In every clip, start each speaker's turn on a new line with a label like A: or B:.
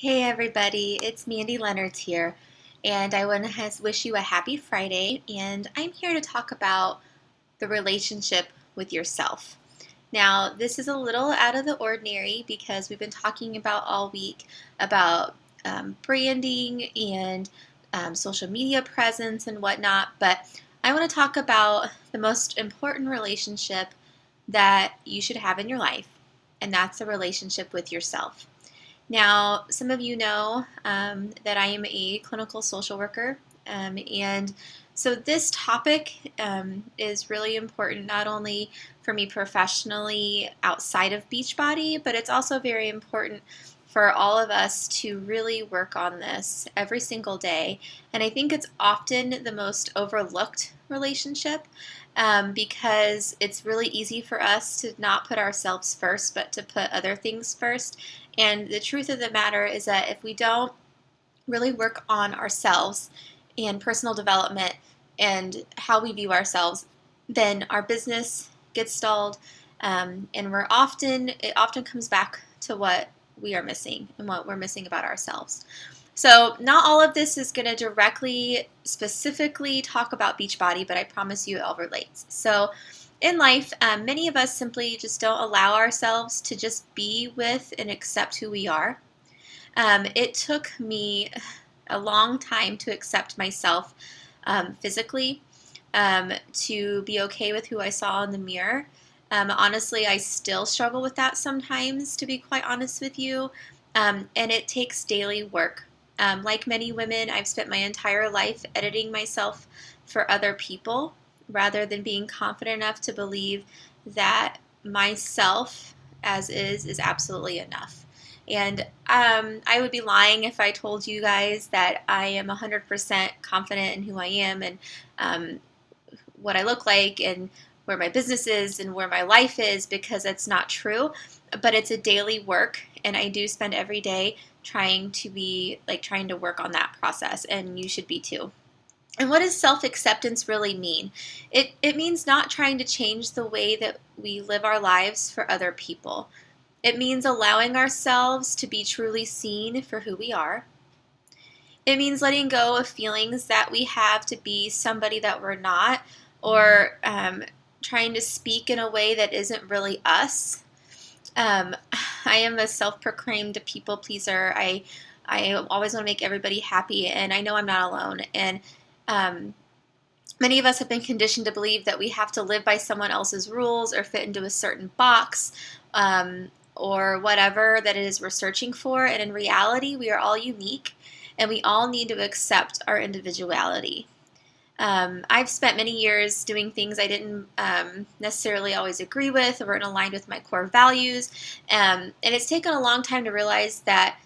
A: Hey everybody, it's Mandy Leonards here, and I want to wish you a happy Friday. And I'm here to talk about the relationship with yourself. Now, this is a little out of the ordinary because we've been talking about all week about branding and social media presence and whatnot, but I want to talk about the most important relationship that you should have in your life, and that's the relationship with yourself. Now, some of you know that I am a clinical social worker, and so this topic is really important not only for me professionally outside of Beachbody, but it's also very important for all of us to really work on this every single day. And I think it's often the most overlooked relationship because it's really easy for us to not put ourselves first, but to put other things first. And the truth of the matter is that if we don't really work on ourselves and personal development and how we view ourselves, then our business gets stalled, and it often comes back to what we are missing and what we're missing about ourselves. So not all of this is going to directly, specifically talk about Beachbody, but I promise you it all relates. So in life, many of us simply just don't allow ourselves to just be with and accept who we are. It took me a long time to accept myself physically, to be okay with who I saw in the mirror. Honestly, I still struggle with that sometimes, to be quite honest with you, and it takes daily work. Like many women, I've spent my entire life editing myself for other people rather than being confident enough to believe that myself as is absolutely enough. And I would be lying if I told you guys that I am 100% confident in who I am and um, what I look like and where my business is and where my life is, because it's not true. But it's a daily work, and I do spend every day trying to work on that process, and you should be too. And what does self acceptance really mean? It means not trying to change the way that we live our lives for other people. It means allowing ourselves to be truly seen for who we are. It means letting go of feelings that we have to be somebody that we're not, or trying to speak in a way that isn't really us. Um, I am a self-proclaimed people pleaser. I always want to make everybody happy, and I know I'm not alone. And um, many of us have been conditioned to believe that we have to live by someone else's rules or fit into a certain box, or whatever that it is we're searching for. And in reality, we are all unique, and we all need to accept our individuality. I've spent many years doing things I didn't necessarily always agree with or weren't aligned with my core values. And it's taken a long time to realize that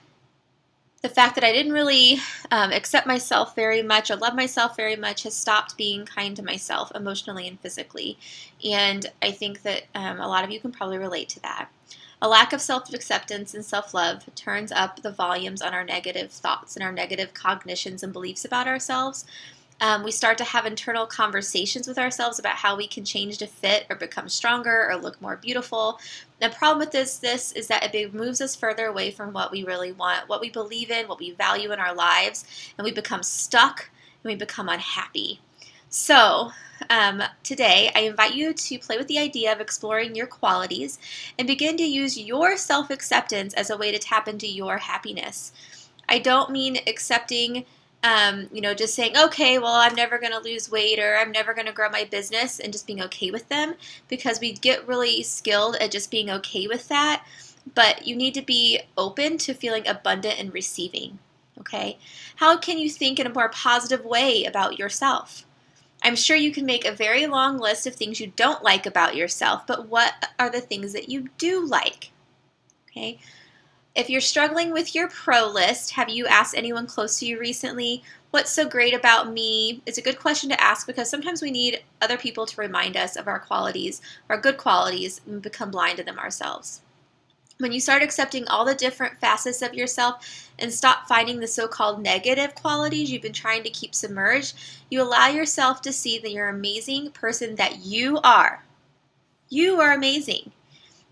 A: the fact that I didn't really accept myself very much or love myself very much has stopped being kind to myself emotionally and physically. And I think that a lot of you can probably relate to that. A lack of self acceptance and self love turns up the volumes on our negative thoughts and our negative cognitions and beliefs about ourselves. We start to have internal conversations with ourselves about how we can change to fit or become stronger or look more beautiful. The problem with this is that it moves us further away from what we really want, what we believe in, what we value in our lives, and we become stuck and we become unhappy. So, today I invite you to play with the idea of exploring your qualities and begin to use your self acceptance as a way to tap into your happiness. I don't mean accepting, just saying, okay, well, I'm never going to lose weight or I'm never going to grow my business and just being okay with them, because we get really skilled at just being okay with that. But you need to be open to feeling abundant and receiving. Okay? How can you think in a more positive way about yourself? I'm sure you can make a very long list of things you don't like about yourself, but what are the things that you do like? Okay? If you're struggling with your pro list, have you asked anyone close to you recently, what's so great about me? It's a good question to ask because sometimes we need other people to remind us of our qualities, our good qualities, and become blind to them ourselves. When you start accepting all the different facets of yourself and stop finding the so-called negative qualities you've been trying to keep submerged, you allow yourself to see that you're an amazing person that you are. You are amazing.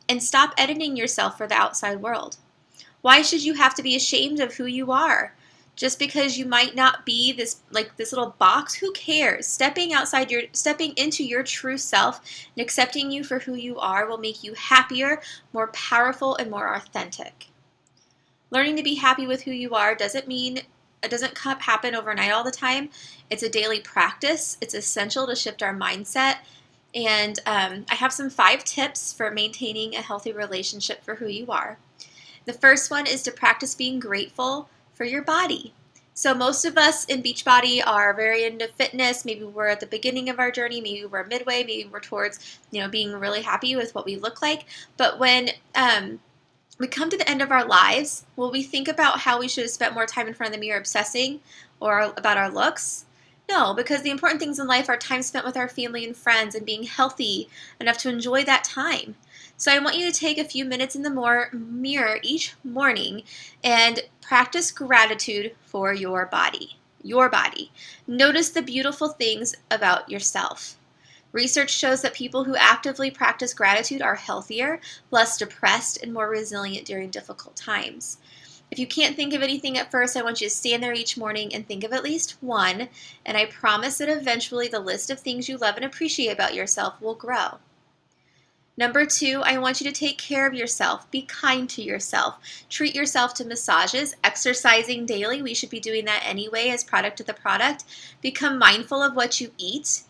A: And stop editing yourself for the outside world. Why should you have to be ashamed of who you are? Just because you might not be this little box, who cares? Stepping into your true self and accepting you for who you are will make you happier, more powerful, and more authentic. Learning to be happy with who you are doesn't mean it doesn't happen overnight all the time. It's a daily practice. It's essential to shift our mindset. And I have some 5 tips for maintaining a healthy relationship for who you are. The first one is to practice being grateful for your body. So most of us in Beachbody are very into fitness. Maybe we're at the beginning of our journey. Maybe we're midway. Maybe we're towards, being really happy with what we look like. But when we come to the end of our lives, will we think about how we should have spent more time in front of the mirror obsessing or about our looks? No, because the important things in life are time spent with our family and friends and being healthy enough to enjoy that time. So I want you to take a few minutes in the mirror each morning and practice gratitude for your body. Your body. Notice the beautiful things about yourself. Research shows that people who actively practice gratitude are healthier, less depressed, and more resilient during difficult times. If you can't think of anything at first, I want you to stand there each morning and think of at least one, and I promise that eventually the list of things you love and appreciate about yourself will grow. Number 2, I want you to take care of yourself. Be kind to yourself. Treat yourself to massages, exercising daily. We should be doing that anyway as product of the product. Become mindful of what you eat.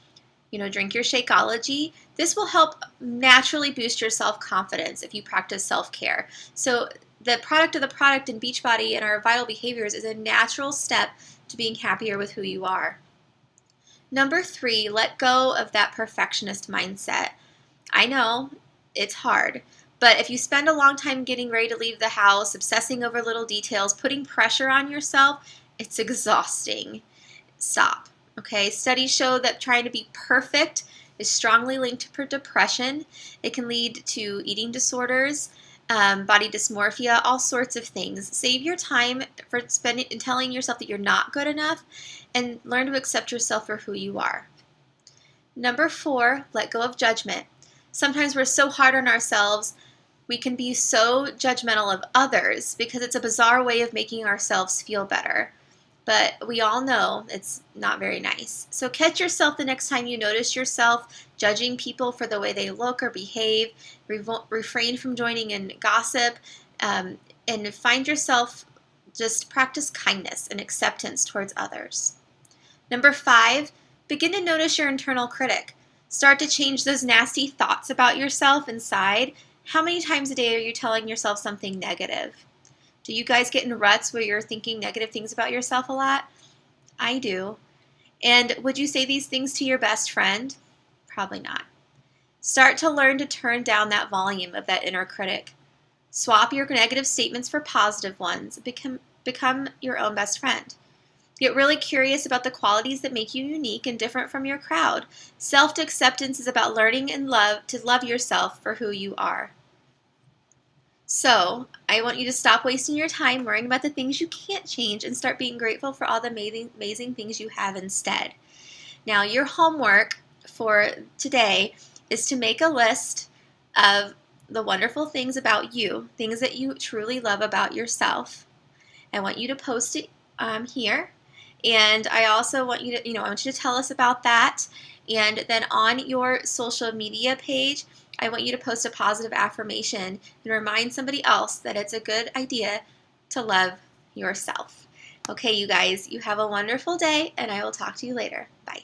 A: Drink your Shakeology. This will help naturally boost your self-confidence if you practice self-care. So the product of the product in Beachbody and our vital behaviors is a natural step to being happier with who you are. Number 3, let go of that perfectionist mindset. I know, it's hard, but if you spend a long time getting ready to leave the house, obsessing over little details, putting pressure on yourself, it's exhausting. Stop. Okay, studies show that trying to be perfect is strongly linked to depression. It can lead to eating disorders, body dysmorphia, all sorts of things. Save your time for telling yourself that you're not good enough and learn to accept yourself for who you are. Number 4, let go of judgment. Sometimes we're so hard on ourselves, we can be so judgmental of others because it's a bizarre way of making ourselves feel better. But we all know it's not very nice. So catch yourself the next time you notice yourself judging people for the way they look or behave. Refrain from joining in gossip, and find yourself, just practice kindness and acceptance towards others. Number 5, begin to notice your internal critic. Start to change those nasty thoughts about yourself inside. How many times a day are you telling yourself something negative? Do you guys get in ruts where you're thinking negative things about yourself a lot? I do. And would you say these things to your best friend? Probably not. Start to learn to turn down that volume of that inner critic. Swap your negative statements for positive ones. Become your own best friend. Get really curious about the qualities that make you unique and different from your crowd. Self-acceptance is about learning and to love yourself for who you are. So, I want you to stop wasting your time worrying about the things you can't change and start being grateful for all the amazing things you have instead. Now, your homework for today is to make a list of the wonderful things about you, things that you truly love about yourself. I want you to post it here. And I also want you to, I want you to tell us about that. And then on your social media page, I want you to post a positive affirmation and remind somebody else that it's a good idea to love yourself. Okay, you guys, you have a wonderful day, and I will talk to you later. Bye.